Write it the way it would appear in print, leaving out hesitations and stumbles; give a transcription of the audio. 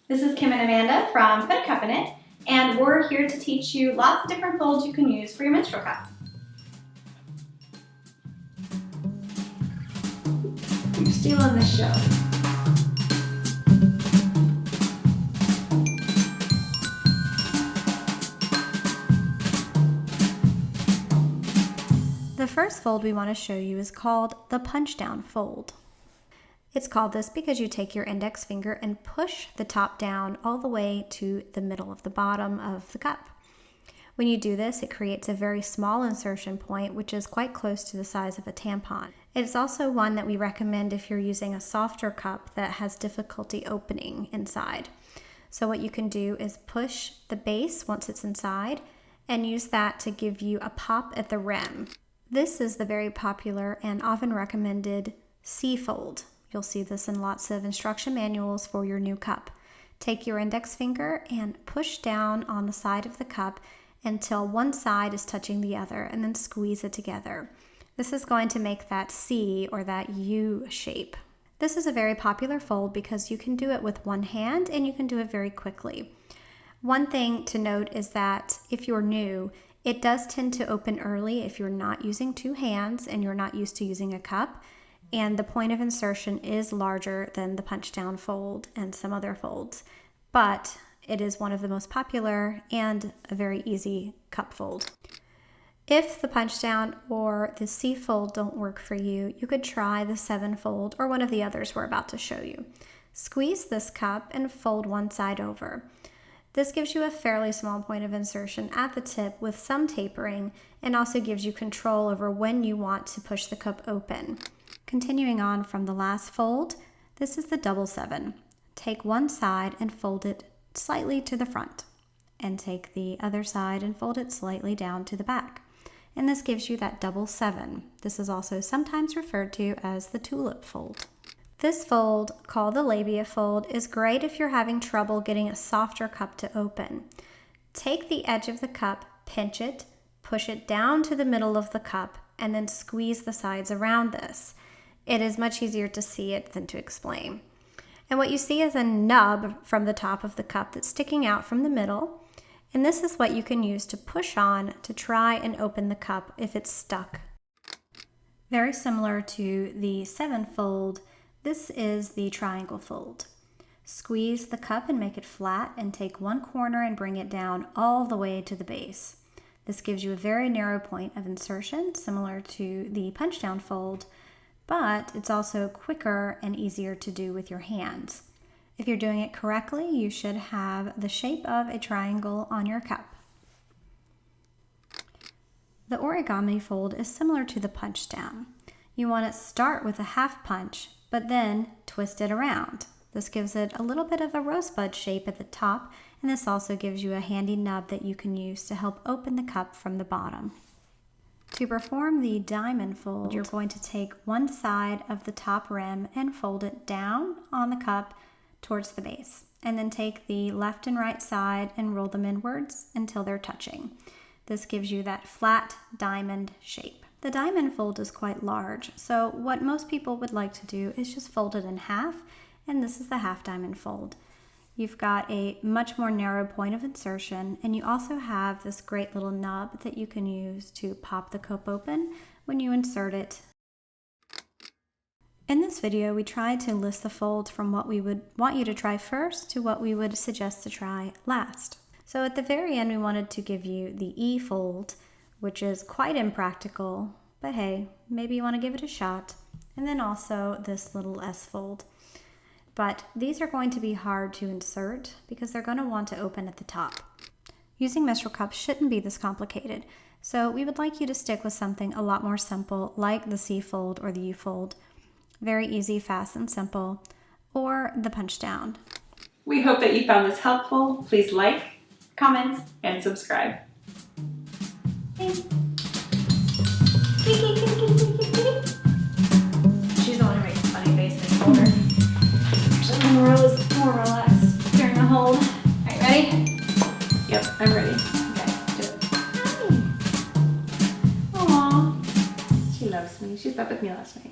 This is Kim and Amanda from Put a Cup in It, and we're here to teach you lots of different folds you can use for your menstrual cup. You're stealing the show. The first fold we want to show you is called the punch down fold. It's called this because you take your index finger and push the top down all the way to the middle of the bottom of the cup. When you do this, it creates a very small insertion point, which is quite close to the size of a tampon. It's also one that we recommend if you're using a softer cup that has difficulty opening inside. So what you can do is push the base once it's inside and use that to give you a pop at the rim. This is the very popular and often recommended PACII fold. You'll see this in lots of instruction manuals for your new cup. Take your index finger and push down on the side of the cup until one side is touching the other, and then squeeze it together. This is going to make that C or that U shape. This is a very popular fold because you can do it with one hand and you can do it very quickly. One thing to note is that if you're new, it does tend to open early if you're not using two hands and you're not used to using a cup. And the point of insertion is larger than the punch down fold and some other folds, but it is one of the most popular and a very easy cup fold. If the punch down or the C fold don't work for you, you could try the 7 fold or one of the others we're about to show you. Squeeze this cup and fold one side over. This gives you a fairly small point of insertion at the tip with some tapering, and also gives you control over when you want to push the cup open. Continuing on from the last fold, this is the double 7. Take one side and fold it slightly to the front, and take the other side and fold it slightly down to the back. And this gives you that double 7. This is also sometimes referred to as the tulip fold. This fold, called the Labia Fold, is great if you're having trouble getting a softer cup to open. Take the edge of the cup, pinch it, push it down to the middle of the cup, and then squeeze the sides around this. It is much easier to see it than to explain. And what you see is a nub from the top of the cup that's sticking out from the middle. And this is what you can use to push on to try and open the cup if it's stuck. Very similar to the 7 fold, this is the triangle fold. Squeeze the cup and make it flat, and take one corner and bring it down all the way to the base. This gives you a very narrow point of insertion, similar to the punch down fold, but it's also quicker and easier to do with your hands. If you're doing it correctly, you should have the shape of a triangle on your cup. The origami fold is similar to the punch down. You want to start with a half punch, but then twist it around. This gives it a little bit of a rosebud shape at the top, and this also gives you a handy nub that you can use to help open the cup from the bottom. To perform the diamond fold, you're going to take one side of the top rim and fold it down on the cup towards the base, and then take the left and right side and roll them inwards until they're touching. This gives you that flat diamond shape. The diamond fold is quite large, so what most people would like to do is just fold it in half, and this is the half diamond fold. You've got a much more narrow point of insertion, and you also have this great little nub that you can use to pop the cup open when you insert it. In this video, we tried to list the folds from what we would want you to try first to what we would suggest to try last. So at the very end, we wanted to give you the E fold, which is quite impractical, but hey, maybe you want to give it a shot. And then also this little S fold. But these are going to be hard to insert because they're going to want to open at the top. Using menstrual cups shouldn't be this complicated, so we would like you to stick with something a lot more simple, like the C fold or the U fold. Very easy, fast, and simple, or the punch down. We hope that you found this helpful. Please like, comment, and subscribe. Thanks. She's the one who makes a funny face in the folder. Rose more relaxed during the hold. Are you ready? Yep, I'm ready. Okay, do it. Hi. Aww. She loves me. She slept with me last night.